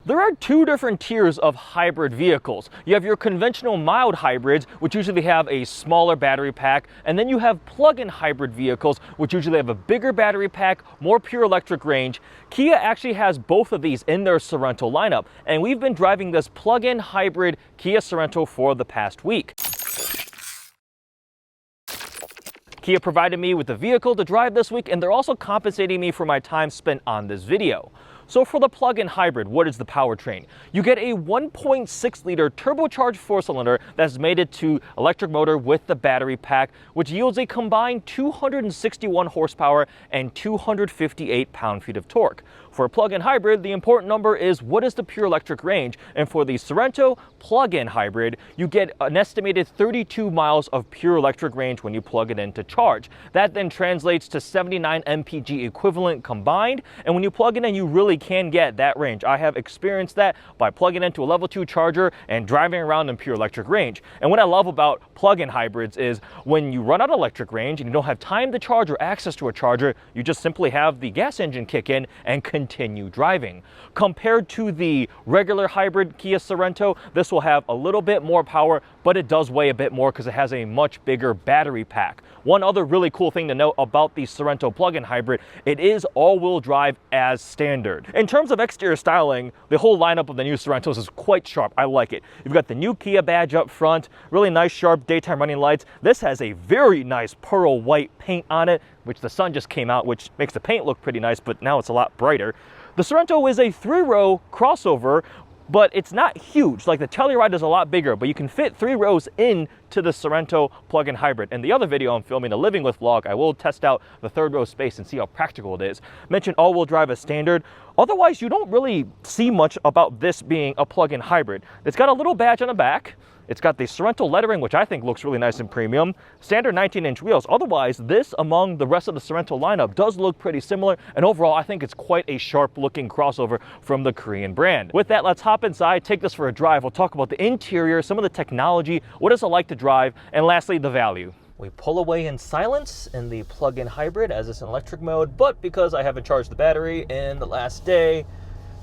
There are two different tiers of hybrid vehicles. You have your conventional mild hybrids, which usually have a smaller battery pack, and then you have plug-in hybrid vehicles, which usually have a bigger battery pack, more pure electric range. Kia actually has both of these in their Sorento lineup, and we've been driving this plug-in hybrid Kia Sorento for the past week. Kia provided me with the vehicle to drive this week, and they're also compensating me for my time spent on this video. So for the plug-in hybrid, what is the powertrain? You get a 1.6-liter turbocharged four-cylinder that's mated to electric motor with the battery pack, which yields a combined 261 horsepower and 258 pound-feet of torque. For a plug-in hybrid, the important number is what is the pure electric range, and for the Sorento plug-in hybrid, you get an estimated 32 miles of pure electric range when you plug it in to charge. That then translates to 79 MPGe equivalent combined, and when you plug it in, you really can get that range. I have experienced that by plugging into a level 2 charger and driving around in pure electric range. And what I love about plug-in hybrids is when you run out of electric range and you don't have time to charge or access to a charger, you just simply have the gas engine kick in and continue driving. Compared to the regular hybrid Kia Sorento, this will have a little bit more power, but it does weigh a bit more because it has a much bigger battery pack. One other really cool thing to note about the Sorento plug-in hybrid, it is all-wheel drive as standard. In terms of exterior styling, the whole lineup of the new Sorentos is quite sharp. I like it. You've got the new Kia badge up front, really nice sharp daytime running lights. This has a very nice pearl white paint on it, which the sun just came out, which makes the paint look pretty nice, but now it's a lot brighter. The Sorento is a 3-row crossover, but it's not huge. Like the Telluride is a lot bigger, but you can fit 3 rows into the Sorento plug-in hybrid. In the other video I'm filming, the Living With vlog, I will test out the 3rd row space and see how practical it is. Mentioned all-wheel drive as standard. Otherwise, you don't really see much about this being a plug-in hybrid. It's got a little badge on the back. It's got the Sorento lettering, which I think looks really nice and premium. Standard 19-inch wheels. Otherwise, this among the rest of the Sorento lineup does look pretty similar. And overall, I think it's quite a sharp-looking crossover from the Korean brand. With that, let's hop inside, take this for a drive. We'll talk about the interior, some of the technology, what is it like to drive, and lastly, the value. We pull away in silence in the plug-in hybrid as it's in electric mode, but because I haven't charged the battery in the last day,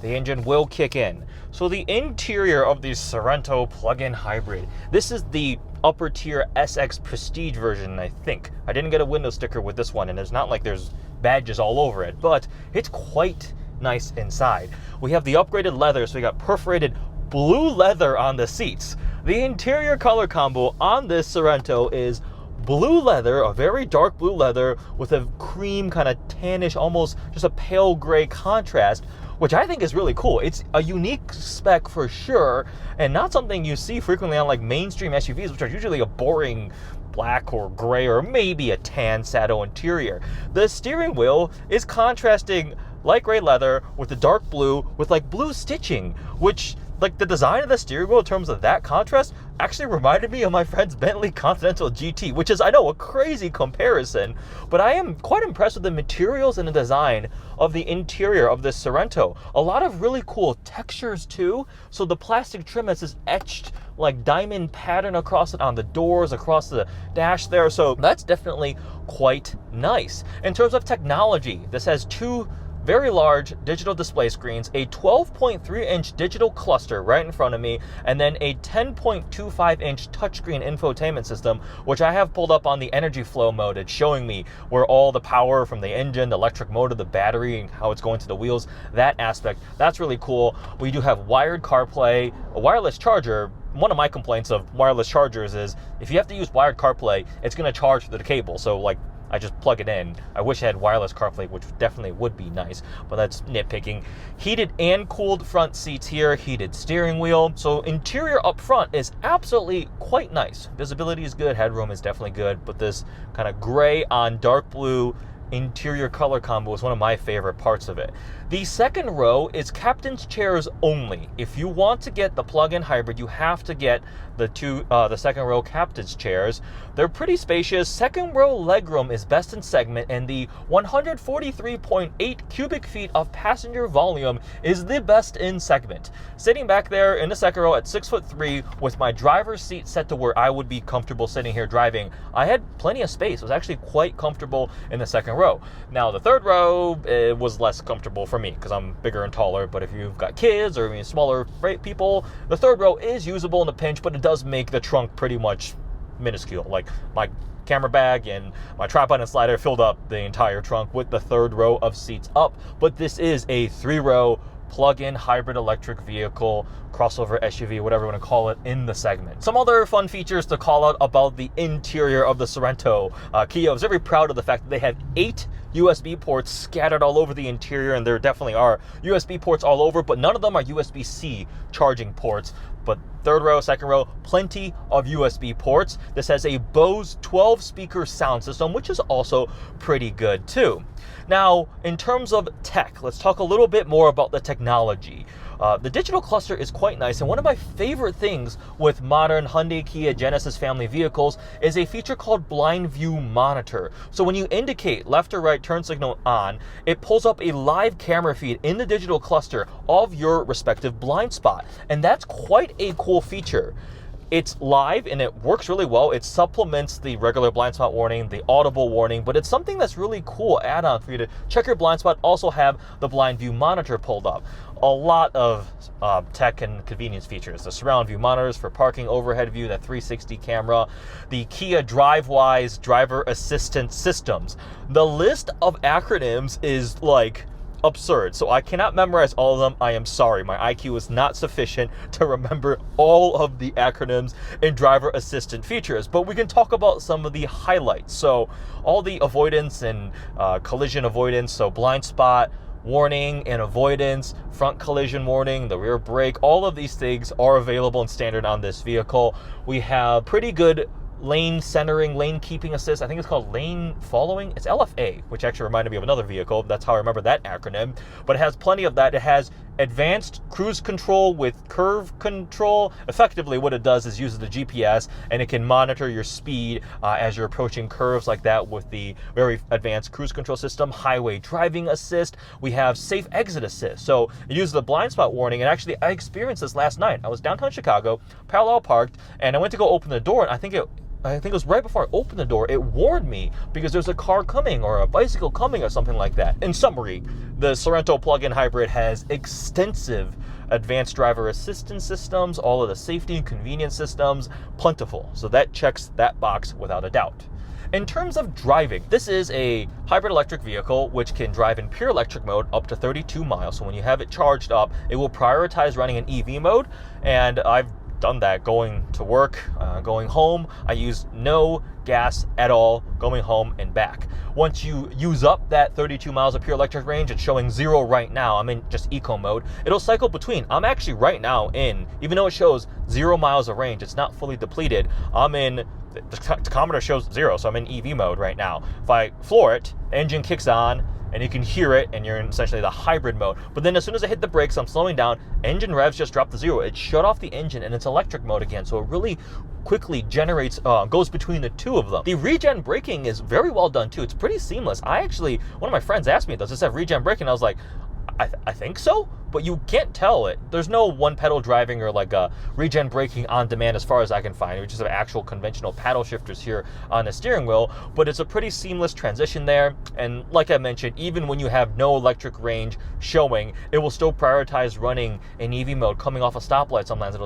the engine will kick in. So the interior of the Sorento plug-in hybrid, this is the upper tier SX Prestige version, I think. I didn't get a window sticker with this one, and it's not like there's badges all over it, but it's quite nice inside. We have the upgraded leather, so we got perforated blue leather on the seats. The interior color combo on this Sorento is blue leather, a very dark blue leather with a cream kind of tannish, almost just a pale gray contrast, which I think is really cool. It's a unique spec for sure, and not something you see frequently on like mainstream SUVs, which are usually a boring black or gray or maybe a tan saddle interior. The steering wheel is contrasting light gray leather with the dark blue with like blue stitching, which like the design of the steering wheel in terms of that contrast actually reminded me of my friend's Bentley Continental GT, which is, I know, a crazy comparison, but I am quite impressed with the materials and the design of the interior of this Sorento. A lot of really cool textures too. So the plastic trim has this etched like diamond pattern across it on the doors, across the dash there. So that's definitely quite nice. In terms of technology, this has 2 very large digital display screens, a 12.3-inch digital cluster right in front of me, and then a 10.25-inch touchscreen infotainment system, which I have pulled up on the energy flow mode. It's showing me where all the power from the engine, the electric motor, the battery, and how it's going to the wheels, that aspect. That's really cool. We do have wired CarPlay, a wireless charger. One of my complaints of wireless chargers is if you have to use wired CarPlay, it's going to charge through the cable. So like, I just plug it in. I wish I had wireless CarPlay, which definitely would be nice, but that's nitpicking. Heated and cooled front seats here, heated steering wheel. So interior up front is absolutely quite nice. Visibility is good, headroom is definitely good, but this kind of gray on dark blue interior color combo is one of my favorite parts of it. The second row is captain's chairs only. If you want to get the plug-in hybrid, you have to get the second row captain's chairs. They're pretty spacious. Second row legroom is best in segment, and the 143.8 cubic feet of passenger volume is the best in segment. Sitting back there in the second row at 6'3" with my driver's seat set to where I would be comfortable sitting here driving, I had plenty of space. It was actually quite comfortable in the second row. row. Now, the third row was less comfortable for me because I'm bigger and taller, but if you've got kids or even smaller people, the third row is usable in a pinch, but it does make the trunk pretty much minuscule. Like, my camera bag and my tripod and slider filled up the entire trunk with the third row of seats up. But this is a 3-row plug-in hybrid electric vehicle, crossover SUV, whatever you want to call it, in the segment. Some other fun features to call out about the interior of the Sorento. Kia is very proud of the fact that they have 8 USB ports scattered all over the interior, and there definitely are USB ports all over, but none of them are USB-C charging ports. But third row, second row, plenty of USB ports. This has a Bose 12-speaker sound system, which is also pretty good too. Now, in terms of tech, let's talk a little bit more about the technology. The digital cluster is quite nice, and one of my favorite things with modern Hyundai, Kia, Genesis family vehicles is a feature called blind view monitor. So when you indicate left or right turn signal on, it pulls up a live camera feed in the digital cluster of your respective blind spot, and that's quite a cool feature. It's live and it works really well. It supplements the regular blind spot warning, the audible warning, but it's something that's really cool add-on for you to check your blind spot, also have the blind view monitor pulled up. A lot of tech and convenience features. The surround view monitors for parking, overhead view, that 360 camera, the Kia DriveWise driver assistance systems. The list of acronyms is like absurd, so I cannot memorize all of them. I am sorry, my IQ is not sufficient to remember all of the acronyms and driver assistant features, but we can talk about some of the highlights. So all the avoidance and collision avoidance, so blind spot warning and avoidance, front collision warning, the rear brake, all of these things are available and standard on this vehicle. We have pretty good lane centering, lane keeping assist. I think it's called lane following. It's LFA, which actually reminded me of another vehicle. That's how I remember that acronym. But it has plenty of that. It has advanced cruise control with curve control. Effectively, what it does is uses the GPS, and it can monitor your speed as you're approaching curves like that with the very advanced cruise control system. Highway driving assist. We have safe exit assist. So it uses the blind spot warning. And actually, I experienced this last night. I was downtown Chicago, parallel parked, and I went to go open the door, and I think it was right before I opened the door, it warned me because there's a car coming or a bicycle coming or something like that. In summary, the Sorento plug-in hybrid has extensive advanced driver assistance systems, all of the safety and convenience systems, plentiful. So that checks that box without a doubt. In terms of driving, this is a hybrid electric vehicle which can drive in pure electric mode up to 32 miles. So when you have it charged up, it will prioritize running in EV mode, and I've done that going to work, going home. I use no gas at all going home and back. Once you use up that 32 miles of pure electric range, it's showing 0 right now. I'm in just eco mode. It'll cycle between. I'm actually right now in, even though it shows 0 miles of range, it's not fully depleted. I'm in, the tachometer shows 0, so I'm in EV mode right now. If I floor it, the engine kicks on, and you can hear it, and you're in essentially the hybrid mode. But then as soon as I hit the brakes, I'm slowing down, engine revs just drop to 0. It shut off the engine, and it's electric mode again, so it really quickly generates, goes between the two of them. The regen braking is very well done too. It's pretty seamless. One of my friends asked me, does this have regen braking? I was like, I think so, but you can't tell it. There's no one pedal driving or like a regen braking on demand as far as I can find. We just have actual conventional paddle shifters here on the steering wheel, but it's a pretty seamless transition there. And like I mentioned, even when you have no electric range showing, it will still prioritize running in EV mode. Coming off a stoplight, sometimes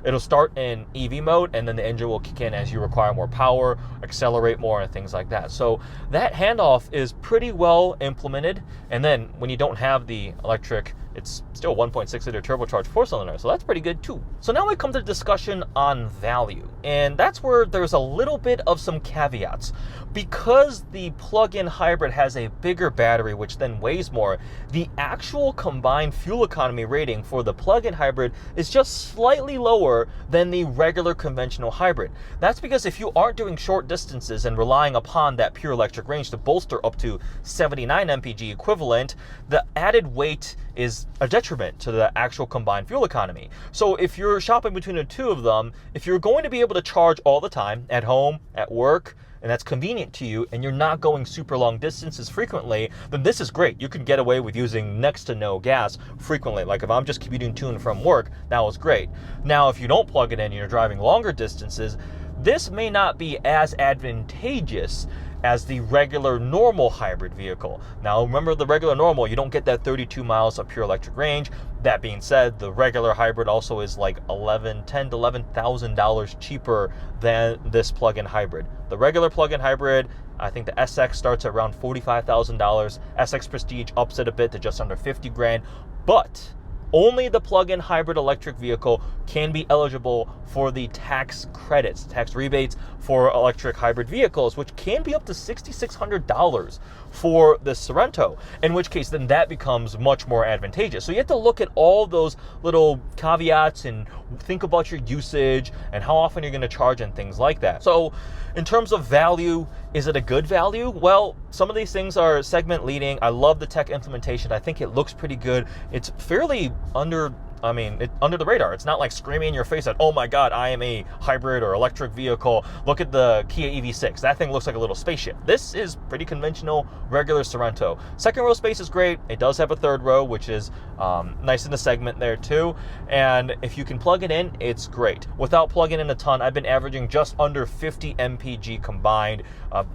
it'll start in EV mode, and then the engine will kick in as you require more power, accelerate more, and things like that. So that handoff is pretty well implemented. And then when you don't have the electric, it's still 1.6 liter turbocharged 4-cylinder, so that's pretty good too. So now we come to the discussion on value, and that's where there's a little bit of some caveats. Because the plug-in hybrid has a bigger battery, which then weighs more, the actual combined fuel economy rating for the plug-in hybrid is just slightly lower than the regular conventional hybrid. That's because if you aren't doing short distances and relying upon that pure electric range to bolster up to 79 MPGe equivalent, the added weight is a detriment to the actual combined fuel economy. So if you're shopping between the two of them, if you're going to be able to charge all the time, at home, at work, and that's convenient to you, and you're not going super long distances frequently, then this is great. You can get away with using next to no gas frequently. Like if I'm just commuting to and from work, that was great. Now, if you don't plug it in and you're driving longer distances, this may not be as advantageous as the regular normal hybrid vehicle. Now remember, the regular normal, you don't get that 32 miles of pure electric range. That being said, the regular hybrid also is like $10,000 to $11,000 cheaper than this plug-in hybrid. The regular plug-in hybrid, I think the SX starts at around $45,000. SX Prestige ups it a bit to just under 50 grand, but only the plug-in hybrid electric vehicle can be eligible for the tax credits, tax rebates for electric hybrid vehicles, which can be up to $6,600 for the Sorento, in which case then that becomes much more advantageous. So you have to look at all those little caveats and think about your usage and how often you're going to charge and things like that. So in terms of value, is it a good value? Well, some of these things are segment leading. I love the tech implementation. I think it looks pretty good. It's fairly under the radar. It's not like screaming in your face that, oh my God, I am a hybrid or electric vehicle. Look at the Kia EV6. That thing looks like a little spaceship. This is pretty conventional, regular Sorento. Second row space is great. It does have a third row, which is nice in the segment there too. And if you can plug it in, it's great. Without plugging in a ton, I've been averaging just under 50 MPGe combined.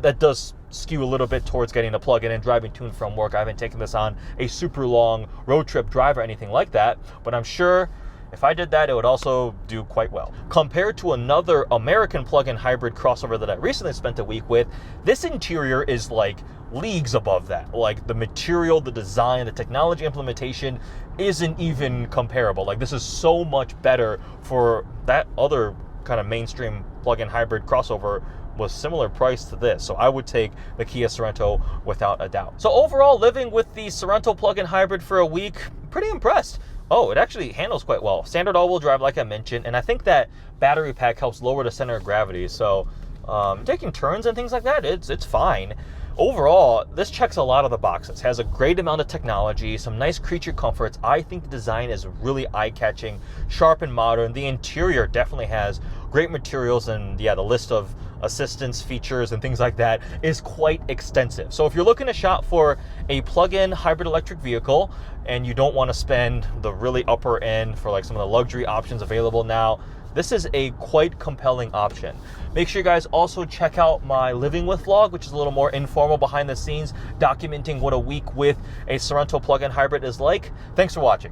That does skew a little bit towards getting a plug-in and driving to and from work. I haven't taken this on a super long road trip drive or anything like that, but I'm sure if I did that, it would also do quite well. Compared to another American plug-in hybrid crossover that I recently spent a week with, this interior is like leagues above that. Like the material, the design, the technology implementation isn't even comparable. Like this is so much better for that other kind of mainstream plug-in hybrid crossover was similar price to this. So I would take the Kia Sorento without a doubt. So overall, living with the Sorento plug-in hybrid for a week, pretty impressed. Oh, it actually handles quite well. Standard all-wheel drive, like I mentioned, and I think that battery pack helps lower the center of gravity. So taking turns and things like that, it's fine. Overall, this checks a lot of the boxes. Has a great amount of technology, some nice creature comforts. I think the design is really eye-catching, sharp and modern. The interior definitely has great materials, and yeah, the list of assistance features and things like that is quite extensive. So if you're looking to shop for a plug-in hybrid electric vehicle and you don't want to spend the really upper end for like some of the luxury options available now, this is a quite compelling option. Make sure you guys also check out my Living With vlog, which is a little more informal, behind the scenes, documenting what a week with a Sorento plug-in hybrid is like. Thanks for watching.